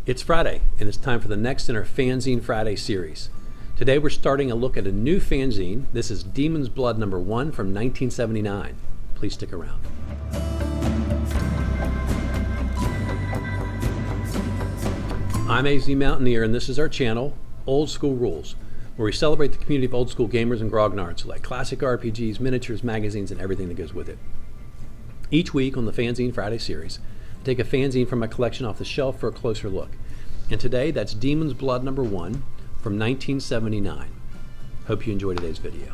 It's Friday, and it's time for the next in our Fanzine Friday series. Today we're starting a look at a new fanzine. This is Demonsblood number 1 from 1979. Please stick around. I'm AZ Mountaineer, and this is our channel, Old School Rules, where we celebrate the community of old school gamers and grognards who like classic RPGs, miniatures, magazines, and everything that goes with it. Each week on the Fanzine Friday series, I take a fanzine from my collection off the shelf for a closer look. And today, that's Demonsblood number 1 from 1979. Hope you enjoyed today's video.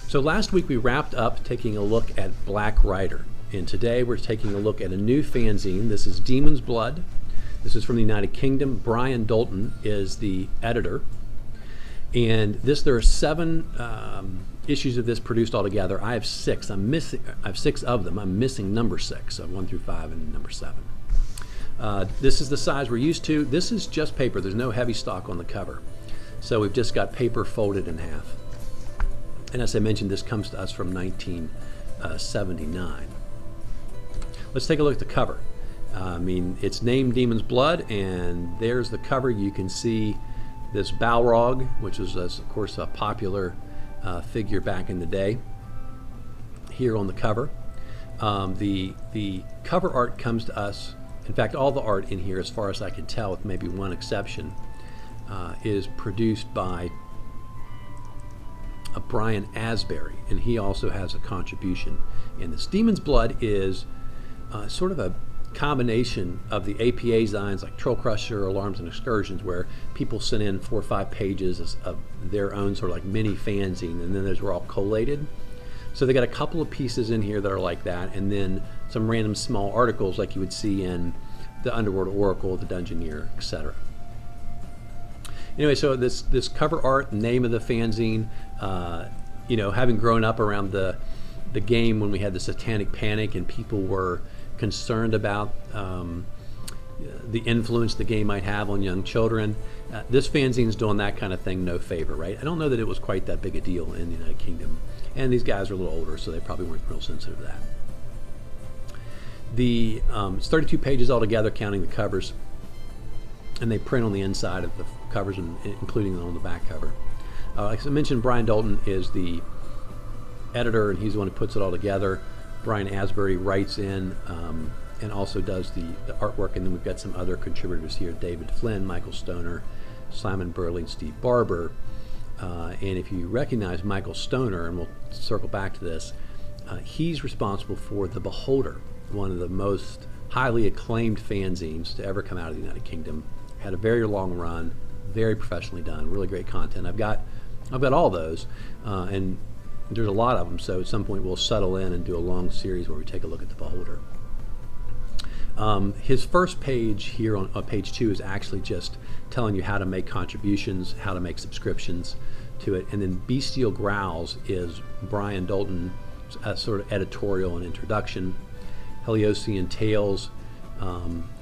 So last week we wrapped up taking a look at Black Rider, and today we're taking a look at a new fanzine. This is Demonsblood. This is from the United Kingdom. Brian Dolton is the editor. And there are 7 issues of this produced altogether. I have 6. I have 6 of them. I'm missing number 6, so 1 through 5 and number 7. This is the size we're used to. This is just paper. There's no heavy stock on the cover. So we've just got paper folded in half. And as I mentioned, this comes to us from 1979. Let's take a look at the cover. It's named Demonsblood, and there's the cover. You can see this Balrog, which was, of course, a popular figure back in the day, here on the cover. The cover art comes to us, in fact, all the art in here, as far as I can tell, with maybe one exception, is produced by Brian Asbury, and he also has a contribution in this. Demonsblood is sort of a combination of the APA zines like Troll Crusher, Alarms and Excursions, where people sent in 4 or 5 pages of their own sort of like mini fanzine, and then those were all collated. So they got a couple of pieces in here that are like that, and then some random small articles like you would see in the Underworld Oracle, the Dungeoneer, etc. Anyway, so this cover art, name of the fanzine, having grown up around the game when we had the Satanic Panic and people were concerned about the influence the game might have on young children, this fanzine's doing that kind of thing no favor, right? I don't know that it was quite that big a deal in the United Kingdom. And these guys are a little older, so they probably weren't real sensitive to that. It's 32 pages altogether, counting the covers, and they print on the inside of the covers, including on the back cover. Like I mentioned, Brian Dolton is the editor, and he's the one who puts it all together. Brian Asbury writes in and also does the artwork, and then we've got some other contributors here: David Fin, Michael Stoner, Simon Burley, and Steve Barber. And if you recognize Michael Stoner, and we'll circle back to this, he's responsible for The Beholder, one of the most highly acclaimed fanzines to ever come out of the United Kingdom. Had a very long run, very professionally done, really great content. I've got all those, and there's a lot of them, so at some point we'll settle in and do a long series where we take a look at The Beholder. His first page here on page 2 is actually just telling you how to make contributions, how to make subscriptions to it, and then Bestial Growls is Brian Dolton's sort of editorial and introduction. Heliosian Tales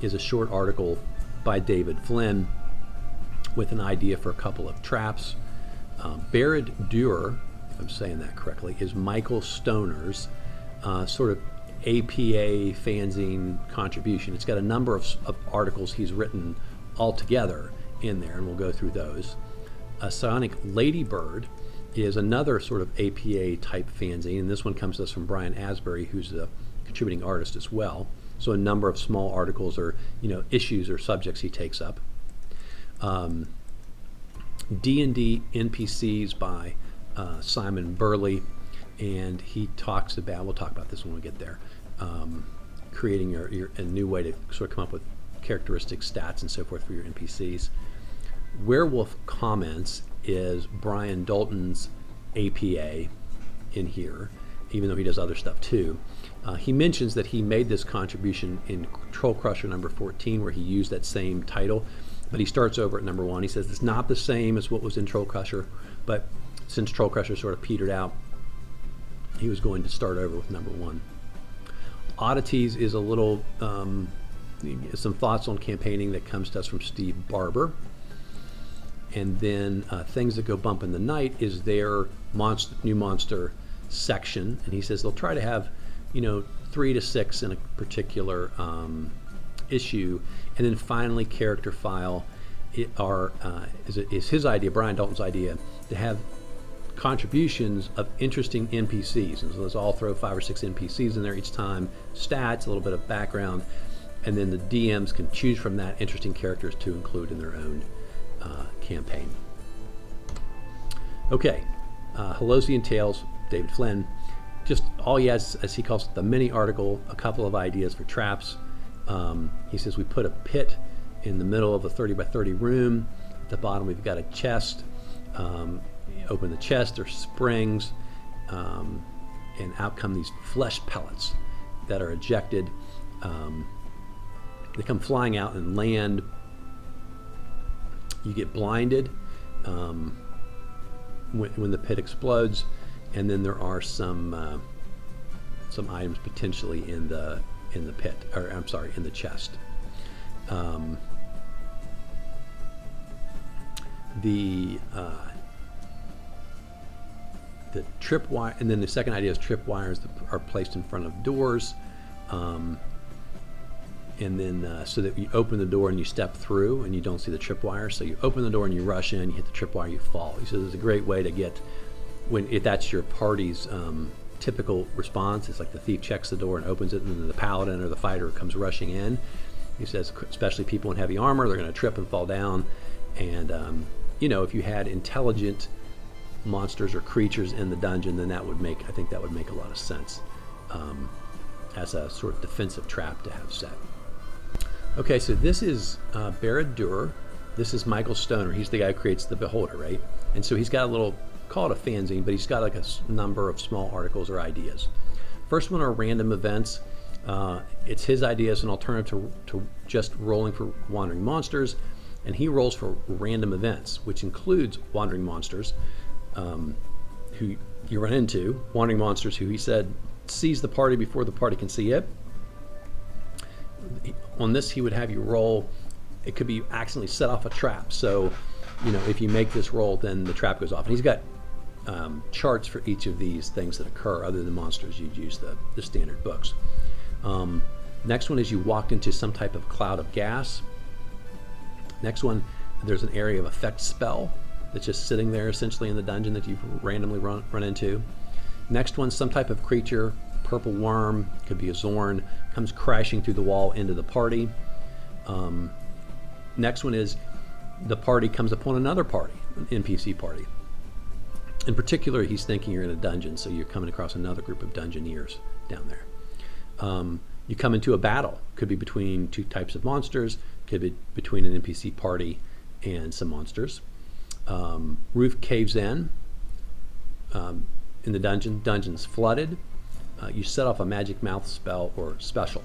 is a short article by David Fin with an idea for a couple of traps. Barad Dur, if I'm saying that correctly, is Michael Stoner's sort of APA fanzine contribution. It's got a number of articles he's written all together in there, and we'll go through those. A Psionic Ladybird is another sort of APA type fanzine, and this one comes to us from Brian Asbury, who's a contributing artist as well. So a number of small articles or issues or subjects he takes up. D&D NPCs by Simon Burley, and he talks about, we'll talk about this when we get there, creating a new way to sort of come up with characteristic stats and so forth for your NPCs. Werewolf Comments is Brian Dolton's APA in here, even though he does other stuff too. He mentions that he made this contribution in Troll Crusher number 14, where he used that same title, but he starts over at number 1. He says it's not the same as what was in Troll Crusher, but since Troll Crusher sort of petered out, he was going to start over with number 1. Oddities is a little, some thoughts on campaigning that comes to us from Steve Barber. And then Things That Go Bump in the Night is their new monster section, and he says they'll try to have 3 to 6 in a particular issue, and then finally character file is his idea, Brian Dolton's idea, to have contributions of interesting NPCs. And so let's all throw 5 or 6 NPCs in there each time, stats, a little bit of background, and then the DMs can choose from that interesting characters to include in their own campaign. Okay, Halosian Tales, David Fin. Just all he has, as he calls it, the mini article, a couple of ideas for traps. He says we put a pit in the middle of a 30 by 30 room. At the bottom we've got a chest. Open the chest, there's springs, and out come these flesh pellets that are ejected. They come flying out and land. You get blinded when the pit explodes, and then there are some items potentially in the pit, or I'm sorry, in the chest. The tripwire, and then the second idea is tripwires that are placed in front of doors, and then so that you open the door and you step through and you don't see the tripwire. So you open the door and you rush in, you hit the tripwire, you fall. He says it's a great way to get, if that's your party's typical response. It's like the thief checks the door and opens it, and then the paladin or the fighter comes rushing in. He says, especially people in heavy armor, they're going to trip and fall down. And if you had intelligent monsters or creatures in the dungeon, then I think that would make a lot of sense as a sort of defensive trap to have set. Okay, so this is Barad-dûr. This is Michael Stoner. He's the guy who creates the Beholder, right? And so he's got a little, call it a fanzine, but he's got like a number of small articles or ideas. First one are random events. It's his idea as an alternative to just rolling for wandering monsters, and he rolls for random events, which includes wandering monsters who you run into, wandering monsters who he said sees the party before the party can see it. On this, he would have you roll. It could be you accidentally set off a trap. So, if you make this roll, then the trap goes off. And he's got charts for each of these things that occur. Other than monsters, you'd use the standard books. Next one is you walked into some type of cloud of gas. Next one, there's an area of effect spell that's just sitting there essentially in the dungeon that you've randomly run into. Next one, some type of creature, purple worm, could be a Zorn, comes crashing through the wall into the party. Next one is the party comes upon another party, an NPC party. In particular, he's thinking you're in a dungeon, so you're coming across another group of dungeoneers down there. You come into a battle, could be between two types of monsters, could be between an NPC party and some monsters. Roof caves in the dungeon. Dungeon's flooded. You set off a magic mouth spell or special.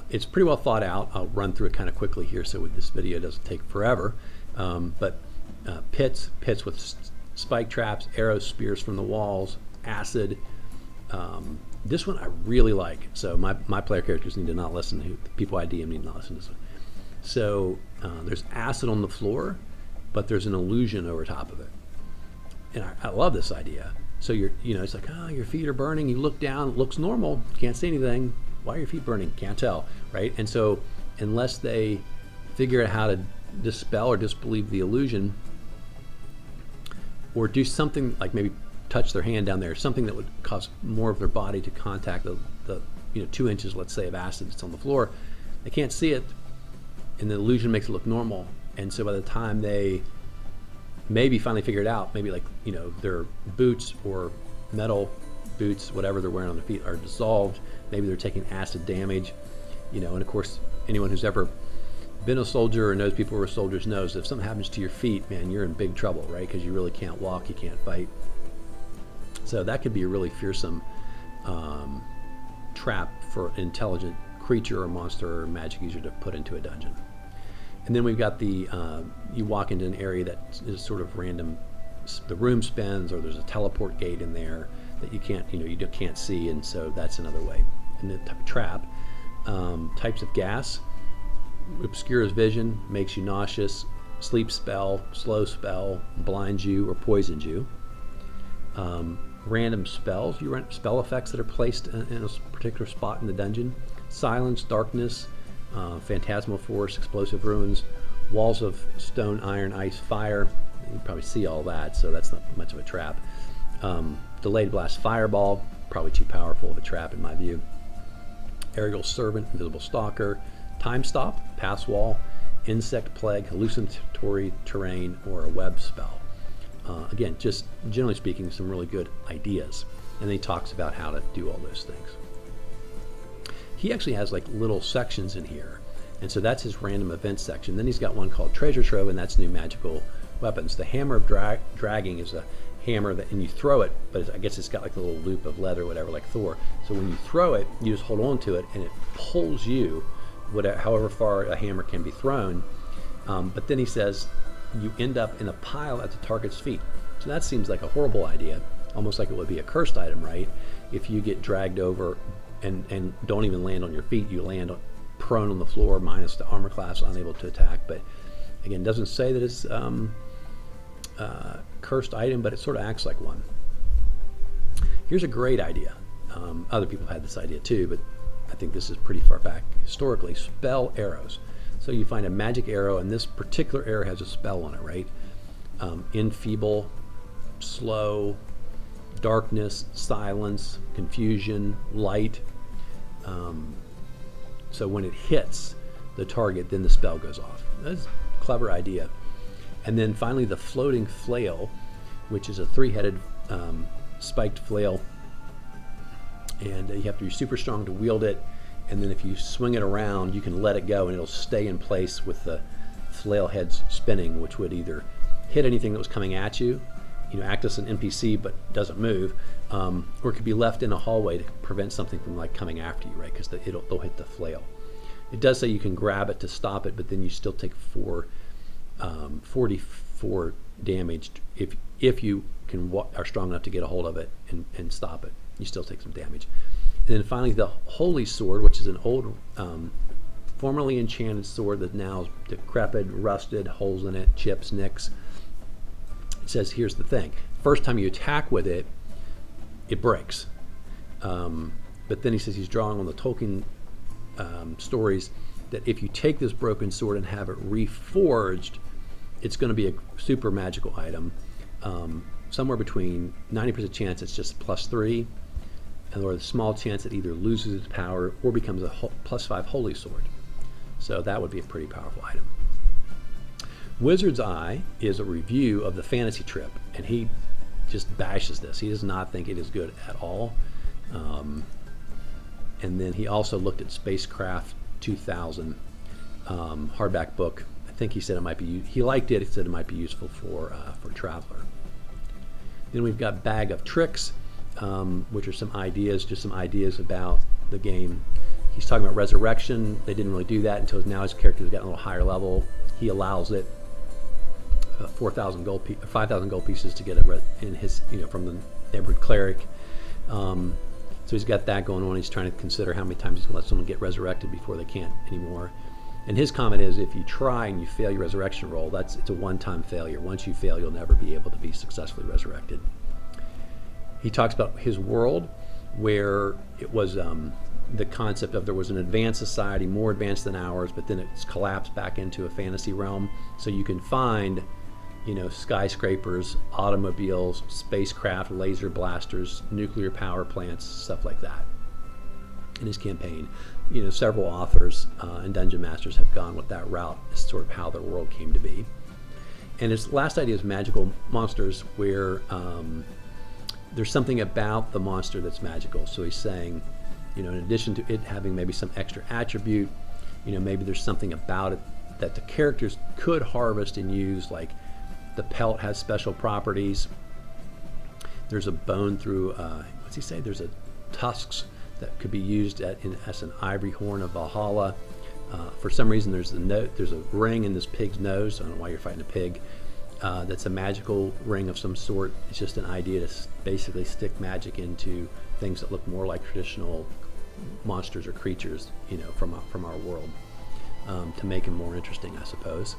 It's pretty well thought out. I'll run through it kind of quickly here so this video doesn't take forever. But pits with spike traps, arrows, spears from the walls, acid. This one I really like. So my player characters need to not listen to the people I DM need to not listen to this one. So there's acid on the floor, but there's an illusion over top of it. And I love this idea. So it's like, your feet are burning. You look down, it looks normal. Can't see anything. Why are your feet burning? Can't tell, right? And so unless they figure out how to dispel or disbelieve the illusion, or do something like maybe touch their hand down there, something that would cause more of their body to contact the 2 inches, let's say, of acid that's on the floor, they can't see it, and the illusion makes it look normal. And so by the time they maybe finally figure it out, maybe their boots or metal boots, whatever they're wearing on their feet, are dissolved. Maybe they're taking acid damage, and of course anyone who's ever been a soldier or knows people who are soldiers knows if something happens to your feet, man, you're in big trouble, right? Because you really can't walk, you can't fight. So that could be a really fearsome trap for an intelligent creature or monster or magic user to put into a dungeon. And then we've got you walk into an area that is sort of random. The room spins, or there's a teleport gate in there that you can't see, and so that's another way. And the trap, types of gas, obscures vision, makes you nauseous, sleep spell, slow spell, blinds you or poisons you. Random spells, spell effects that are placed in a particular spot in the dungeon. silence, darkness, phantasmal force, explosive ruins, walls of stone, iron, ice, fire. You probably see all that, so that's not much of a trap. Delayed blast, fireball, probably too powerful of a trap in my view. Aerial servant, invisible stalker, time stop, pass wall, insect plague, hallucinatory terrain, or a web spell. Again, just generally speaking, some really good ideas. And then he talks about how to do all those things. He actually has like little sections in here. And so that's his random events section. Then he's got one called Treasure Trove, and that's new magical weapons. The hammer of dragging is a hammer that, and you throw it, but I guess it's got like a little loop of leather or whatever, like Thor. So when you throw it, you just hold on to it, and it pulls you whatever, however far a hammer can be thrown. But then he says you end up in a pile at the target's feet. So that seems like a horrible idea, almost like it would be a cursed item, right? If you get dragged over and don't even land on your feet, you land prone on the floor, minus the armor class, unable to attack. But again, it doesn't say that it's cursed item, but it sort of acts like one. Here's a great idea. Other people had this idea too, but I think this is pretty far back historically. Spell arrows. So you find a magic arrow, and this particular arrow has a spell on it, right? Enfeeble, slow, darkness, silence, confusion, light. So when it hits the target, then the spell goes off. That's a clever idea. And then finally the floating flail, which is a three-headed spiked flail. And you have to be super strong to wield it. And then if you swing it around, you can let it go and it'll stay in place with the flail heads spinning, which would either hit anything that was coming at you, act as an NPC but doesn't move, or it could be left in a hallway to prevent something from like coming after you, right? Because they'll hit the flail. It does say you can grab it to stop it, but then you still take 44 damage if you are strong enough to get a hold of it and stop it. You still take some damage. And then finally the Holy Sword, which is an old, formerly enchanted sword that now is decrepit, rusted, holes in it, chips, nicks. It says, here's the thing. First time you attack with it, it breaks. But then he says he's drawing on the Tolkien stories that if you take this broken sword and have it reforged, it's going to be a super magical item. Somewhere between 90% chance it's just +3, or the small chance it either loses its power or becomes a +5 holy sword. So that would be a pretty powerful item. Wizard's Eye is a review of the fantasy trip, and he just bashes this. He does not think it is good at all. And then he also looked at Spacecraft 2000 hardback book. I think he said it might be. He liked it. He said it might be useful for Traveler. Then we've got Bag of Tricks, which are some ideas about the game. He's talking about resurrection. They didn't really do that until now his character's gotten a little higher level. He allows it 5,000 gold pieces to get it in his, from the neighborhood cleric. So he's got that going on. He's trying to consider how many times he's going to let someone get resurrected before they can't anymore. And his comment is, if you try and you fail your resurrection roll, it's a one-time failure. Once you fail, you'll never be able to be successfully resurrected. He talks about his world, where it was the concept of there was an advanced society, more advanced than ours, but then it's collapsed back into a fantasy realm. So you can find, skyscrapers, automobiles, spacecraft, laser blasters, nuclear power plants, stuff like that. In his campaign, several authors and dungeon masters have gone with that route. It's sort of how their world came to be. And his last idea is magical monsters, where there's something about the monster that's magical. So he's saying, in addition to it having maybe some extra attribute, maybe there's something about it that the characters could harvest and use, like the pelt has special properties. There's a bone through, what's he say? There's a tusks that could be used as an ivory horn of Valhalla. For some reason, there's a ring in this pig's nose. I don't know why you're fighting a pig. That's a magical ring of some sort. It's just an idea to basically stick magic into things that look more like traditional monsters or creatures, from our world, to make them more interesting, I suppose.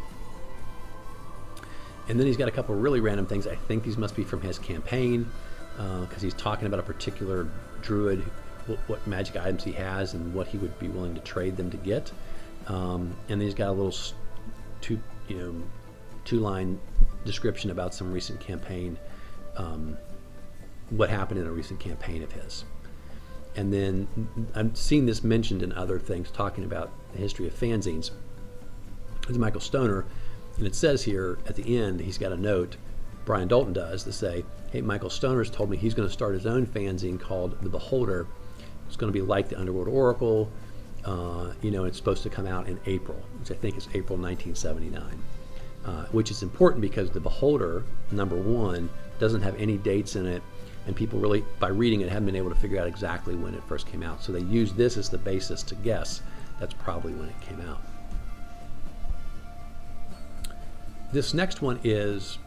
And then he's got a couple of really random things. I think these must be from his campaign, because he's talking about a particular druid what magic items he has and what he would be willing to trade them to get. And then he's got a little two-line description about some recent campaign, what happened in a recent campaign of his. And then I'm seeing this mentioned in other things talking about the history of fanzines. It's Michael Stoner, and it says here at the end, he's got a note, Brian Dolton does, to say, hey, Michael Stoner's told me he's going to start his own fanzine called The Beholder. It's going to be like the Underworld Oracle. It's supposed to come out in April, which I think is April 1979, which is important because The Beholder, number one, doesn't have any dates in it, and people really, by reading it, haven't been able to figure out exactly when it first came out. So they use this as the basis to guess that's probably when it came out. This next one is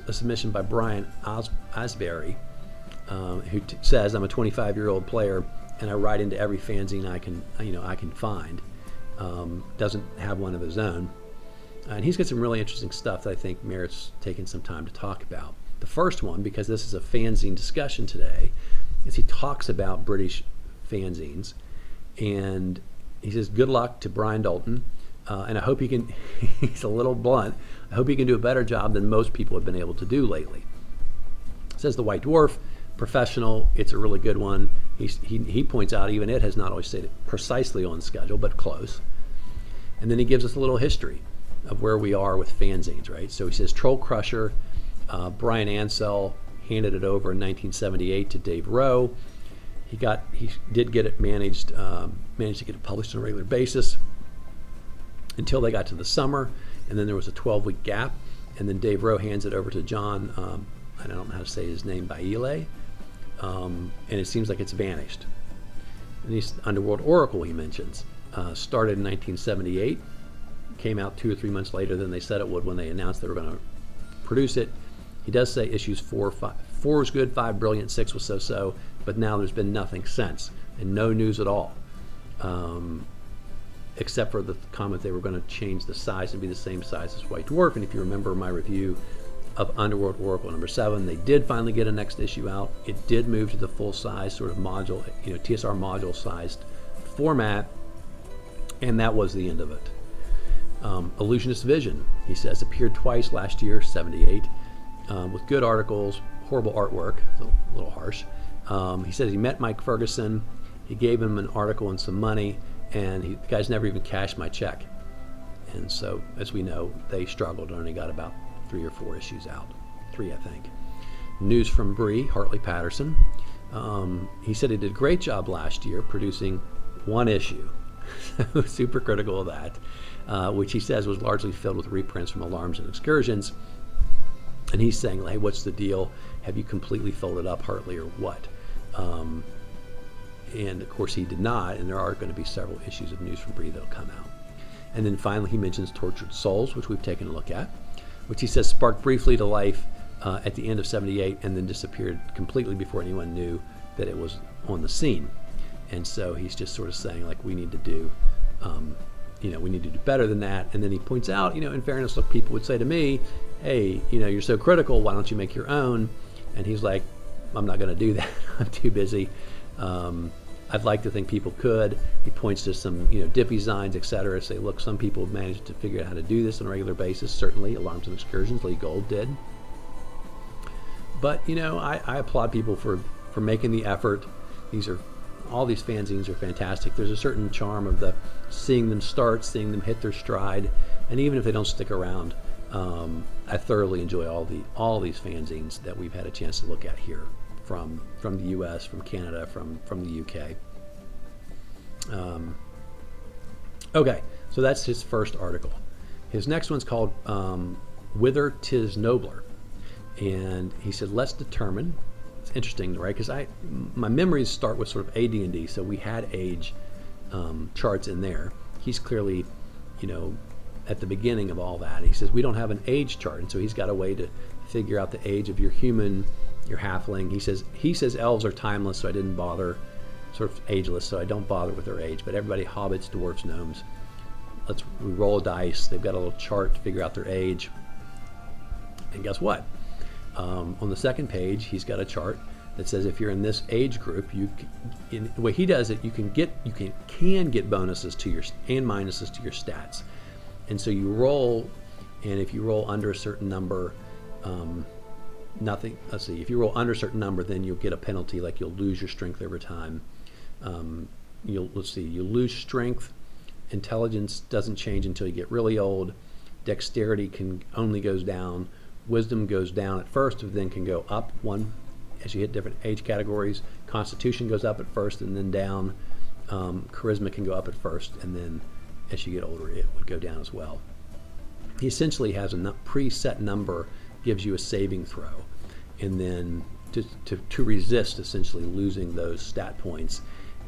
a submission by Brian Asbury, who says, I'm a 25-year-old player and I write into every fanzine I can find. Doesn't have one of his own. And he's got some really interesting stuff that I think merits taking some time to talk about. The first one, because this is a fanzine discussion today, is he talks about British fanzines. And he says, good luck to Brian Dolton. And I hope he can, he's a little blunt, I hope he can do a better job than most people have been able to do lately. Says the White Dwarf, professional, it's a really good one. He points out even it has not always stayed precisely on schedule, but close. And then he gives us a little history of where we are with fanzines, right? So he says Troll Crusher, Brian Ansell handed it over in 1978 to Dave Rowe. He did get it managed to get it published on a regular basis until they got to the summer, and then there was a 12-week gap, and then Dave Rowe hands it over to John, I don't know how to say his name, Baile, and it seems like it's vanished. And he's Underworld Oracle, he mentions, started in 1978, came out 2 or 3 months later than they said it would when they announced they were going to produce it. He does say issues 4 was good, 5 brilliant, 6 was so-so, but now there's been nothing since, and no news at all. Except for the comment they were going to change the size and be the same size as White Dwarf. And if you remember my review of Underworld Oracle number 7, they did finally get a next issue out. It did move to the full size sort of module, TSR module sized format, and that was the end of it. Illusionist Vision, he says, appeared twice last year, 78, with good articles, horrible artwork, a little harsh. He says he met Mike Ferguson, he gave him an article and some money, and the guy's never even cashed my check. And so, as we know, they struggled and only got about 3 or 4 issues out. 3, I think. News from Bree, Hartley Patterson. He said he did a great job last year producing 1 issue. Super critical of that, which he says was largely filled with reprints from Alarms and Excursions. And he's saying, hey, what's the deal? Have you completely filled it up, Hartley, or what? And of course he did not, and there are going to be several issues of News from Bree that'll come out. And then finally he mentions Tortured Souls, which we've taken a look at, which he says sparked briefly to life at the end of 78 and then disappeared completely before anyone knew that it was on the scene. And so he's just sort of saying, like, we need to do we need to do better than that. And then he points out, in fairness, look, people would say to me, hey, you're so critical, why don't you make your own? And he's like, I'm not going to do that. I'm too busy. I'd like to think people could. He points to some, Dippy Zines, etc. Say, look, some people have managed to figure out how to do this on a regular basis. Certainly, Alarms and Excursions, Lee Gold did. But, I applaud people for making the effort. All these fanzines are fantastic. There's a certain charm of the seeing them start, seeing them hit their stride, and even if they don't stick around, I thoroughly enjoy all these fanzines that we've had a chance to look at here. From the U.S., from Canada, from the U.K. Okay, so that's his first article. His next one's called Whither 'Tis Nobler. And he said, let's determine. It's interesting, right? Because my memories start with sort of AD&D, so we had age charts in there. He's clearly, at the beginning of all that. He says, we don't have an age chart, and so he's got a way to figure out the age of your human, your halfling. He says elves are timeless, so I didn't bother, sort of ageless, so I don't bother with their age. But everybody, hobbits, dwarves, gnomes, we roll a dice. They've got a little chart to figure out their age. And guess what? On the second page, he's got a chart that says if you're in this age group, in the way he does it, you can get bonuses to your and minuses to your stats, and so you roll, and if you roll under a certain number, nothing. Let's see. If you roll under a certain number, then you'll get a penalty, like you'll lose your strength over time. You lose strength. Intelligence doesn't change until you get really old. Dexterity only goes down. Wisdom goes down at first, but then can go up one as you hit different age categories. Constitution goes up at first and then down. Charisma can go up at first, and then as you get older, it would go down as well. He essentially has a preset number, gives you a saving throw, and then to resist essentially losing those stat points,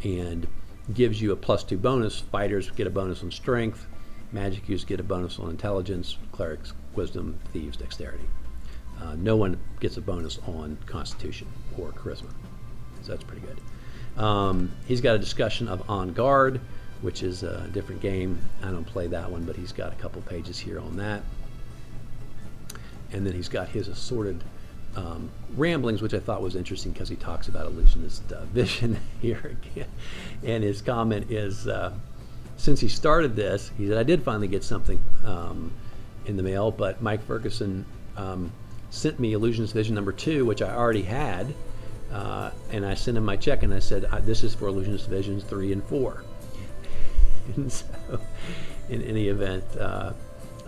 and gives you a +2 bonus. Fighters get a bonus on strength, magic users get a bonus on intelligence, clerics wisdom, thieves dexterity. No one gets a bonus on constitution or charisma, so that's pretty good. He's got a discussion of On Guard, which is a different game. I don't play that one, but he's got a couple pages here on that. And then he's got his assorted ramblings, which I thought was interesting because he talks about illusionist vision here again. And his comment is, since he started this, he said, I did finally get something in the mail, but Mike Ferguson sent me Illusionist Vision number 2, which I already had, and I sent him my check, and I said, this is for Illusionist Visions 3 and 4. And so, in any event, a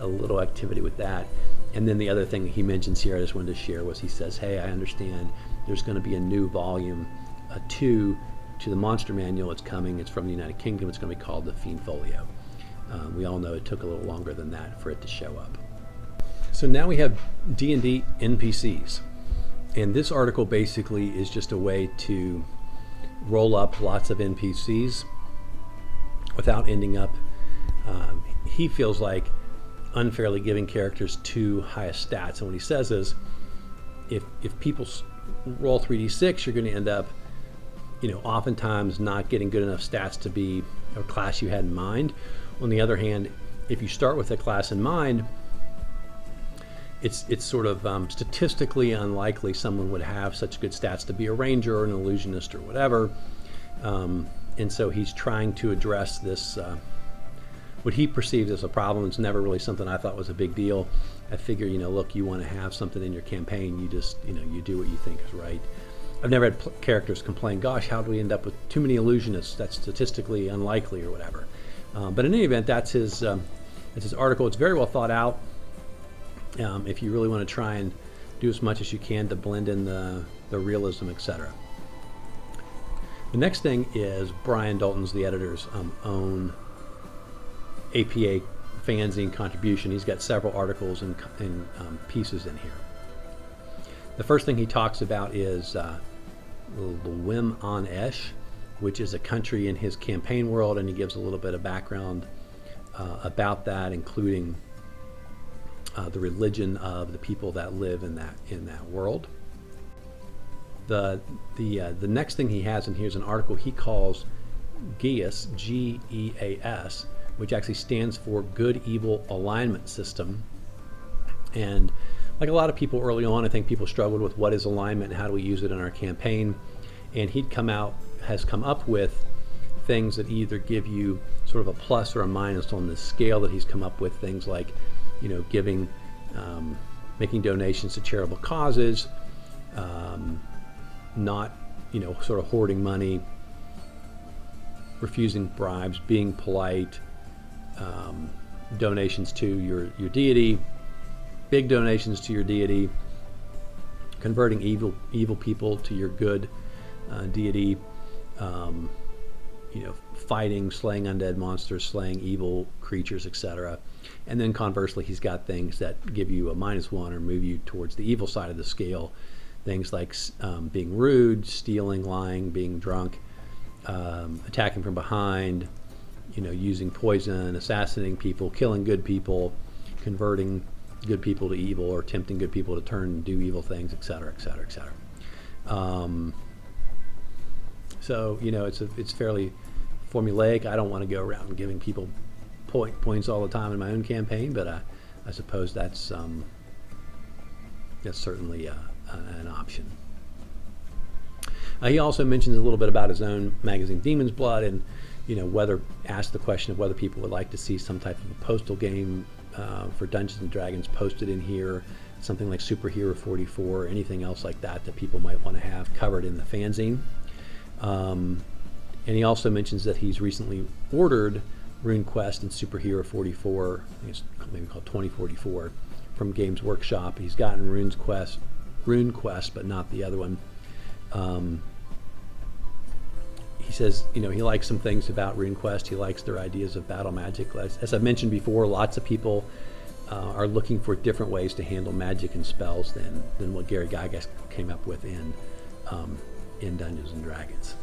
little activity with that. And then the other thing he mentions here, I just wanted to share, was he says, hey, I understand there's going to be a new volume, 2 to the Monster Manual. It's coming. It's from the United Kingdom. It's going to be called the Fiend Folio. We all know it took a little longer than that for it to show up. So now we have D&D NPCs. And this article basically is just a way to roll up lots of NPCs without ending up, he feels like, unfairly giving characters too high stats. And what he says is, if people roll 3d6, you're going to end up, oftentimes not getting good enough stats to be a class you had in mind. On the other hand, if you start with a class in mind, it's sort of statistically unlikely someone would have such good stats to be a ranger or an illusionist or whatever. And so he's trying to address this, what he perceives as a problem. It's never really something I thought was a big deal. I figure, look, you want to have something in your campaign, you just, you do what you think is right. I've never had characters complain, gosh, how do we end up with too many illusionists? That's statistically unlikely or whatever. But in any event, that's his article. It's very well thought out. If you really want to try and do as much as you can to blend in the realism, etc. The next thing is Brian Dolton's, the editor's own APA fanzine contribution. He's got several articles and pieces in here. The first thing he talks about is Lwym-an-Esh, which is a country in his campaign world, and he gives a little bit of background about that, including the religion of the people that live in that world. The next thing he has in here is an article he calls GEAS, G-E-A-S, which actually stands for Good Evil Alignment System. And like a lot of people early on, I think people struggled with what is alignment and how do we use it in our campaign. And has come up with things that either give you sort of a plus or a minus on the scale that he's come up with. Things like, giving, making donations to charitable causes, not, sort of hoarding money, refusing bribes, being polite, donations to your deity, big donations to your deity, converting evil people to your good deity, fighting, slaying undead monsters, slaying evil creatures, etc. And then conversely, he's got things that give you a -1 or move you towards the evil side of the scale. Things like being rude, stealing, lying, being drunk, attacking from behind, using poison, assassinating people, killing good people, converting good people to evil, or tempting good people to turn and do evil things, etc., etc., etc. So it's fairly formulaic. I don't want to go around giving people points all the time in my own campaign, but I suppose that's certainly an option. He also mentions a little bit about his own magazine, Demonsblood, and whether asked the question of whether people would like to see some type of a postal game for Dungeons and Dragons posted in here, something like Superhero 44, or anything else like that that people might want to have covered in the fanzine. And he also mentions that he's recently ordered RuneQuest and Superhero 44, I think it's maybe called 2044, from Games Workshop. He's gotten RuneQuest, but not the other one. He says, he likes some things about RuneQuest. He likes their ideas of battle magic. As I've mentioned before, lots of people are looking for different ways to handle magic and spells than what Gary Gygax came up with in Dungeons and Dragons.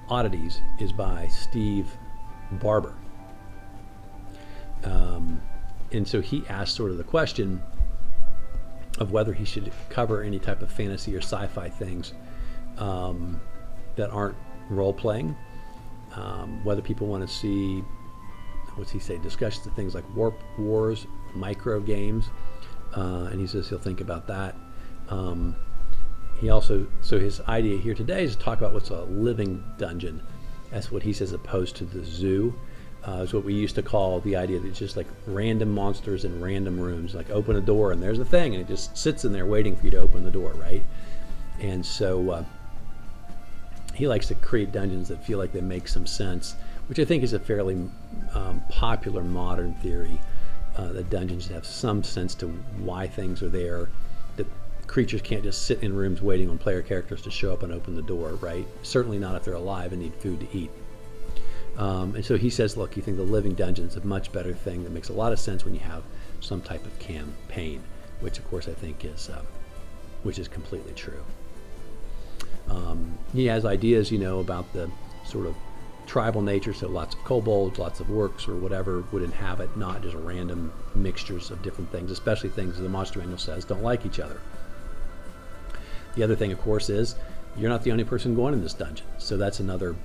Oddities is by Steve Barber. And so he asked sort of the question of whether he should cover any type of fantasy or sci-fi things that aren't role-playing, whether people want to see, what's he say, discussions of things like warp wars, micro games, and he says he'll think about that. He also, so his idea here today is to talk about what's a living dungeon. That's what he says, opposed to the zoo. Is what we used to call the idea that it's just like random monsters in random rooms, like open a door and there's a thing and it just sits in there waiting for you to open the door, right? And so he likes to create dungeons that feel like they make some sense, which I think is a fairly popular modern theory, that dungeons have some sense to why things are there, that creatures can't just sit in rooms waiting on player characters to show up and open the door, right? Certainly not if they're alive and need food to eat. And so he says, look, you think the living dungeon is a much better thing that makes a lot of sense when you have some type of campaign, which of course I think is, which is completely true. He has ideas, about the sort of tribal nature, so lots of kobolds, lots of orcs, or whatever would inhabit, not just random mixtures of different things, especially things the Monster Manual says don't like each other. The other thing, of course, is you're not the only person going in this dungeon, so that's another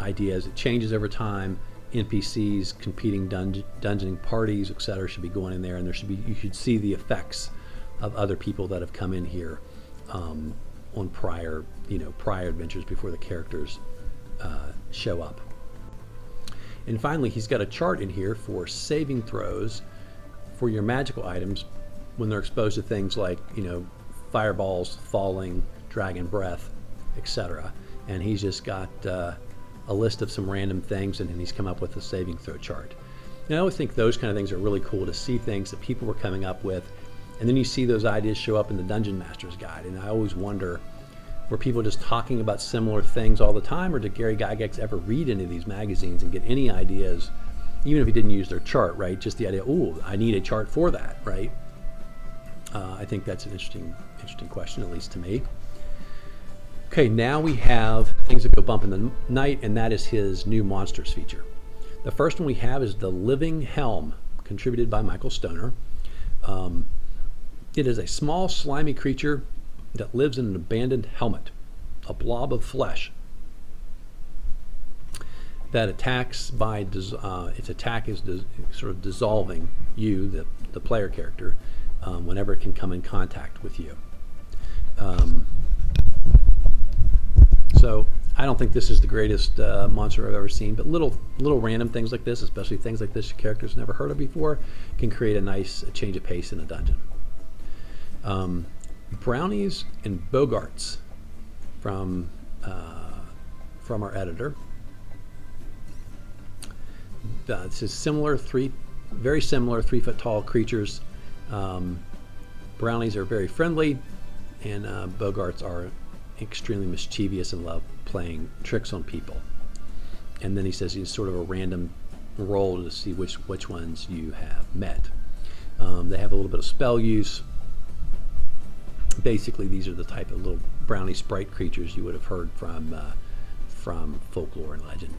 idea. As it changes over time, NPCs, competing dungeoning parties, etc., should be going in there, and you should see the effects of other people that have come in here on prior adventures before the characters show up. And finally, he's got a chart in here for saving throws for your magical items when they're exposed to things like fireballs, falling, dragon breath, etc. And he's just got a list of some random things, and then he's come up with a saving throw chart. And I always think those kind of things are really cool, to see things that people were coming up with, and then you see those ideas show up in the Dungeon Master's Guide. And I always wonder, were people just talking about similar things all the time, or did Gary Gygax ever read any of these magazines and get any ideas, even if he didn't use their chart, right? Just the idea, oh, I need a chart for that, right? I think that's an interesting question, at least to me. Okay, now we have things that go bump in the night, and that is his new monsters feature. The first one we have is the Living Helm, contributed by Michael Stoner. It is a small, slimy creature that lives in an abandoned helmet, a blob of flesh that attacks by its attack is sort of dissolving you, the player character, whenever it can come in contact with you. So I don't think this is the greatest monster I've ever seen, but little random things like this, especially things like this your character's never heard of before, can create a nice change of pace in a dungeon. Brownies and Bogarts from our editor. This is very similar 3-foot tall creatures. Brownies are very friendly, and Bogarts are extremely mischievous and love playing tricks on people. And then he says it's sort of a random roll to see which ones you have met. They have a little bit of spell use. Basically, these are the type of little brownie sprite creatures you would have heard from folklore and legend.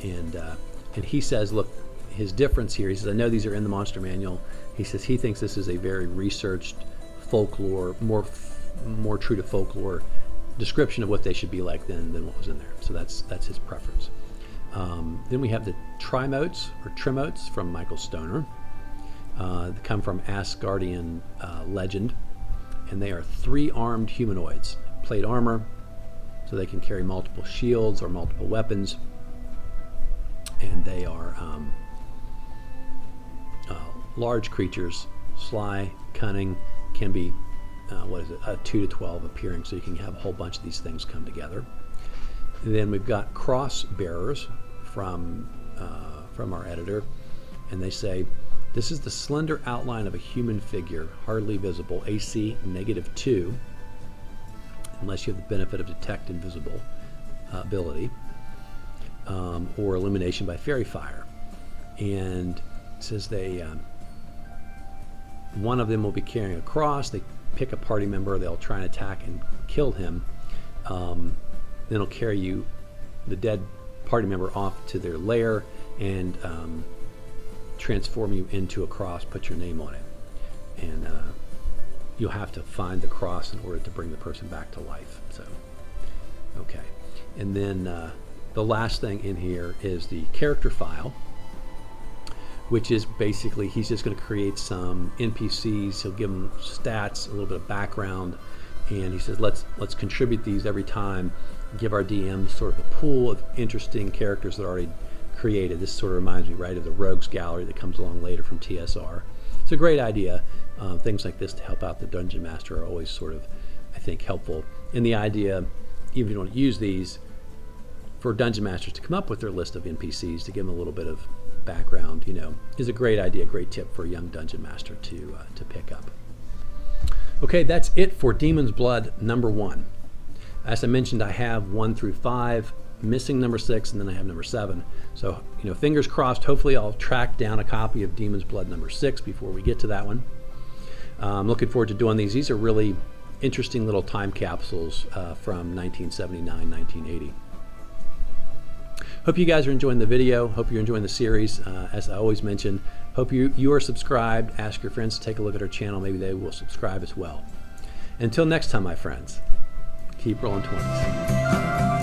And he says, look, his difference here, he says, I know these are in the Monster Manual. He says he thinks this is a very researched folklore, more true to folklore description of what they should be like than what was in there. So that's his preference. Then we have the Trimotes or Trimotes from Michael Stoner. They come from Asgardian legend. and they are 3-armed humanoids, plate armor, so they can carry multiple shields or multiple weapons, and they are large creatures, sly, cunning, can be 2 to 12 appearing, so you can have a whole bunch of these things come together. And then we've got cross bearers from our editor, and they say, this is the slender outline of a human figure, hardly visible, AC -2, unless you have the benefit of detect invisible ability, or illumination by fairy fire. And it says one of them will be carrying a cross. They pick a party member, they'll try and attack and kill him. Then it'll carry the dead party member off to their lair and transform you into a cross, put your name on it. And you'll have to find the cross in order to bring the person back to life. So, okay. And then the last thing in here is the character file, which is basically, he's just going to create some NPCs. He'll give them stats, a little bit of background, and he says, let's contribute these every time, give our DMs sort of a pool of interesting characters that are already created. This sort of reminds me, right, of the Rogues Gallery that comes along later from TSR. It's a great idea. Things like this to help out the Dungeon Master are always sort of, I think, helpful. And the idea, even if you don't use these, for Dungeon Masters to come up with their list of NPCs, to give them a little bit of background, is a great idea, great tip for a young Dungeon Master to pick up. Okay, that's it for Demonsblood #1. As I mentioned, I have 1 through 5, missing number 6, and then I have number 7. So, fingers crossed, hopefully I'll track down a copy of Demonsblood #6 before we get to that one. I'm looking forward to doing these. These are really interesting little time capsules from 1979, 1980. Hope you guys are enjoying the video. Hope you're enjoying the series. As I always mention, hope you are subscribed. Ask your friends to take a look at our channel. Maybe they will subscribe as well. Until next time, my friends, keep rolling 20s.